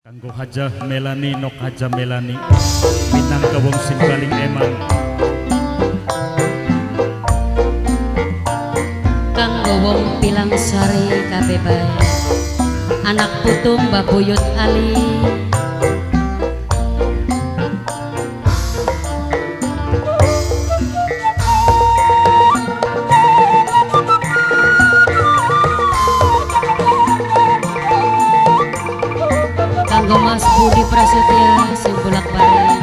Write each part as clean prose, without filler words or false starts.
Kanggo Hajah Melani Nok Hajah Melani minangka wong sing paling eman. Kanggo wong Pilang Sari kabeh bae. Anak putung Mbah Buyut Ali. Kanggo Mas Budi Prasetya sing bolak-balik.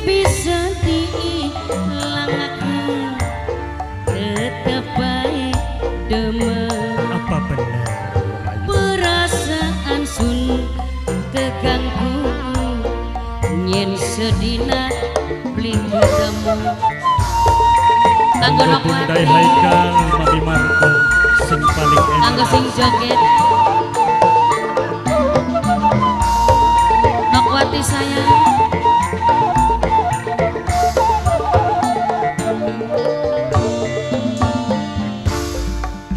Bisa diilangakeun tetep bae demen. Apa benar Perasaan sun keganggu nyen sedina beli ketemu. Kanggo nok Bundai Haikal Mami Marco sing paling eman. kanggo sing joget Nokwati sayang.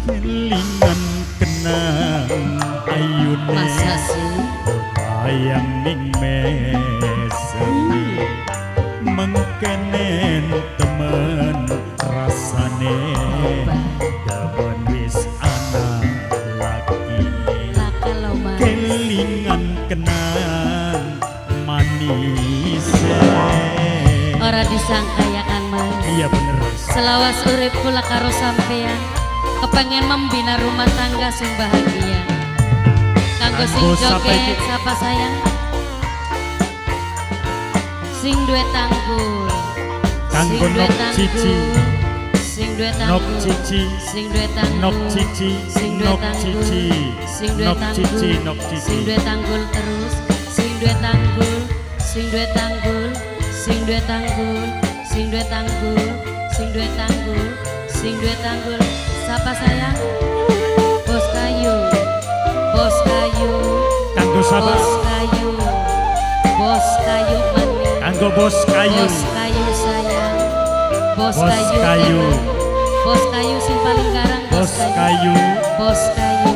Kelingan kenang ayune Masa sih bayang ning mesem mengkenen temen rasane demen wis ana lagi kalau mas kelingan kenang manis ora disangka ya kan mas. iya bener Selawas urip kula karo sampean kepengen membina rumah tangga sing bahagia. Kanggo sing Kanggo sapa iki? joget sapa sayang sing duwe tanggul Kanggo Nok Cici sing duwe Nok tanggul Cici sing duwe tanggul Nok Cici sing duwe Nok tanggul Cici sing duwe Nok tanggul Cici Nok sing Cici duwe tanggul terus sing duwe tanggul sing duwe tanggul sing duwe tanggul sing duwe tanggul sing duwe tanggul sing duwe tanggul sapa sayang bos kayu bos kayu Kanggo sapa bos kayu bos kayu manis Kanggo bos kayu bos kayu sayang bos Bos kayu kayu. eman. Bos kayu sing paling garang Bos kayu bos kayu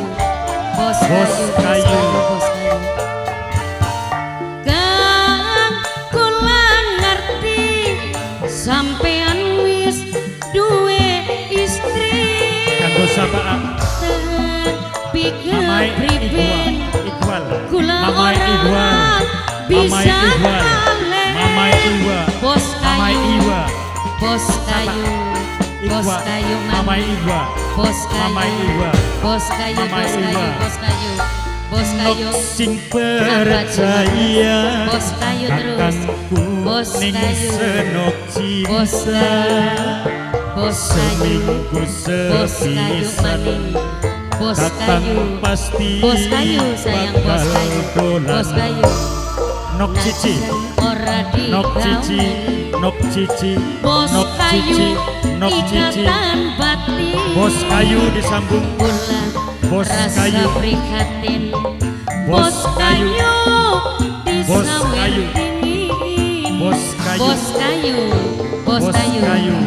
bos Bos kayu. bos kayu Kang kula ngerti sampean wis duwe istri Kanggo sapa tapi Mamai kepriben Iqbal kula Mamai Iqbal ora Mamai bisa Iqbal ngaleh. Mamai Iwa Bos Mamai kayu Iwa bos kayu bos Iqbal kayu Mamai manis. Iwa Bos kayu, Mamai Iwa bos kayu, Mamai bos kayu, Iwa. bos kayu, bos kayu, Nok sing percaya bos kayu terus, kakangku bos ning kayu, senok bos cinta kayu, bos kayu, seminggu bos kayu sepisan maning, bos kakang kayu, pasti bos kayu sayang, bos bakal kayu, dolan. bos kayu, Nok Cici ora Nok Cici digawe, Nok Cici bos Nok kayu, Cici Nok Cici ikatan batin, Bos kayu disambung bulan Bos rasa kayu. prihatin, Bos kayu. Bos kayu. disawetini, Bos kayu. bos kayu, bos Bos kayu, kayu.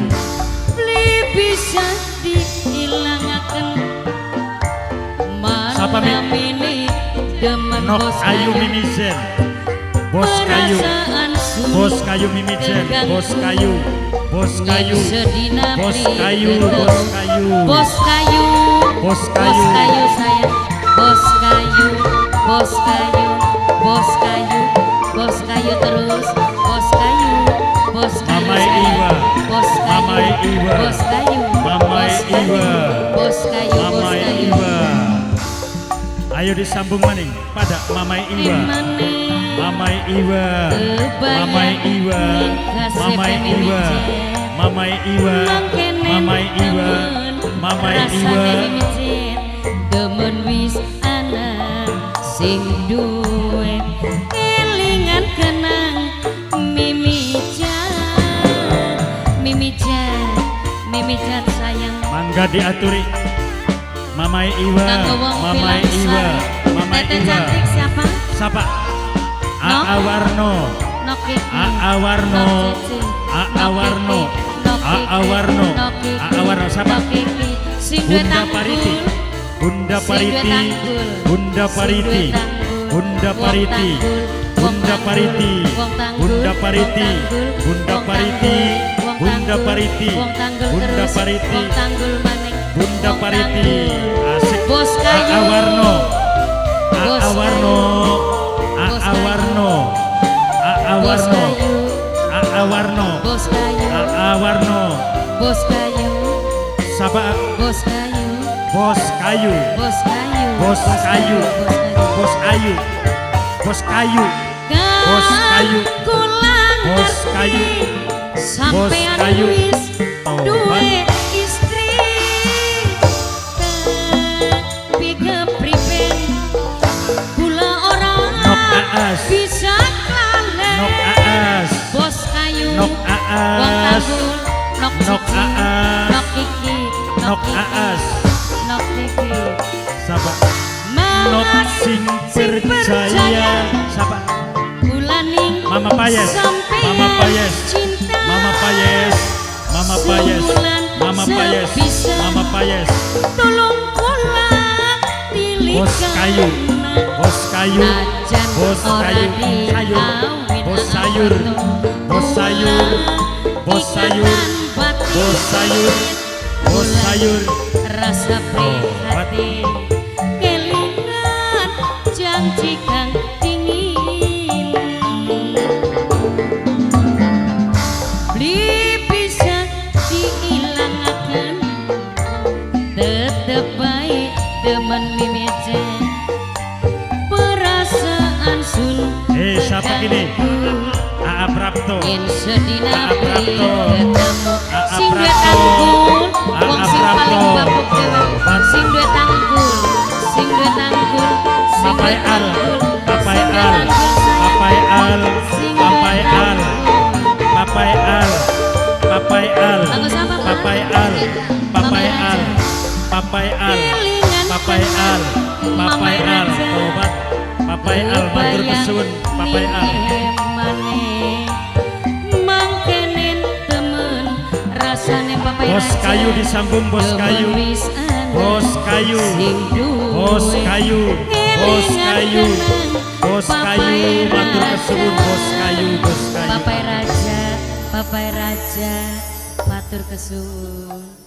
beli bisa diilangaken Sapa, Mi? mana mini demen Nok bos Ayu Mimi Zen Bos kayu perasaan sun Bos kayu Mimi Zen Bos kayu Bos kayu sedina Bos beli kayu ketemu. Bos kayu Bos kayu, Bos bos kayu kayu sayang, bos kayu, bos kayu, bos kayu, bos kayu terus, bos kayu, bos kayu Mamai sayang, Iwa. bos kayu, Mamai Iwa. bos kayu, Mamai bos kayu, Iwa. bos kayu, bos Mamai kayu. Iwa Ayo disambung maning pada Mamai Iwa Dimane Mamai Iwa Mamai Iwa Mamai Iwa Mamai Iwa Mamai Iwa Mamai Iwa demen wis ana sing duwe kelingan kenang mimijan sayang Mangga diaturi Mamai Iwa kanggo wong Mamai Pilang Iwa Sari. Mamai Tete Iwa cantik siapa? Sapa Nok? Aa Warno Nok Kiki, Aa Warno Nok Cici, Aa Nok Warno Kiki, Nok Aawarno. Aawarno siapa? Sing duwe Bunda tanggul. Pariti. Bunda Sing duwe Pariti. tanggul. Bunda Pariti. Sing duwe tanggul. Bunda Wong Pariti. tanggul. Bunda Pariti. Wong tanggul. Bunda Wong Pariti. tanggul. Bunda Wong Pariti. tanggul. Wong Bunda tanggul. Pariti. Wong tanggul Bunda terus. Pariti. Wong tanggul maneh. Bunda Wong Pariti. tanggul. Asik. Bos kayu. Aawarno. Bos Aawarno. Bos Aawarno. Bos Aawarno. kayu. Aawarno. Bos kayu. Aawarno. Bos kayu. Siapa? Bos kayu. Bos kayu. Bos kayu. Bos kayu. Bos ayu. Bos kayu. Bos kayu. Bos kayu. Sampean kayu. wis Taubat. duwe istri. Tapi kepriben kula ora Nok Aas. bisa kaleh. Nok Aas. Bos kayu. Nok Wong Aas. tanggul. Nok Nok siji. Aas. Nok iki. Nok iki. Aas. Nok iki. Siapa? Nok sing percaya. Siapa? Bulaning Mama Payes. sampean Mama Payes. cinta. Mama Payes. Mama Payes. Sebulan Mama Payes. sebisa. Mama Payes. Tolong pulang pilih Bos kayu. Bos kayu. Bos kayu. Sayur. Bos sayur. Bos sayur. Bos sayur. Bos sayur. Bos sayur. Rasa prihatin kelingan janji kang dingin. Beli bisa diilangaken tetep baik demen mimicen perasaan sun. Siapa ini? Aa Prapto. Yen sedina Aa Prapto. ketemu Aa sing duwe Prapto. tanggul, wong Aa sing paling Prapto. babuk dewe. Sing duwe tanggul, sing duwe tanggul, sing duwe Papai Al. tanggul, Papai sing duwe Al. tanggul, Papai Al. sing duwe Papai Al. tanggul. Papai Al. Papai Al. Tanggul siapa, Pak? Papai Al. Papai Mama Al. Raja. Papai Al. Kelingan Papai Al. Mama Papai Al. Raja. Tobat. Papai Al. Matur kesuwun. Papai Al. Mangkenen temen rasane papai Bos raja. kayu disambung bos kayu. Bos kayu. Bos kayu. Bos kayu. Bos kayu. Matur kesuwun bos kayu. Bos kayu. Papai raja, matur kesuwun.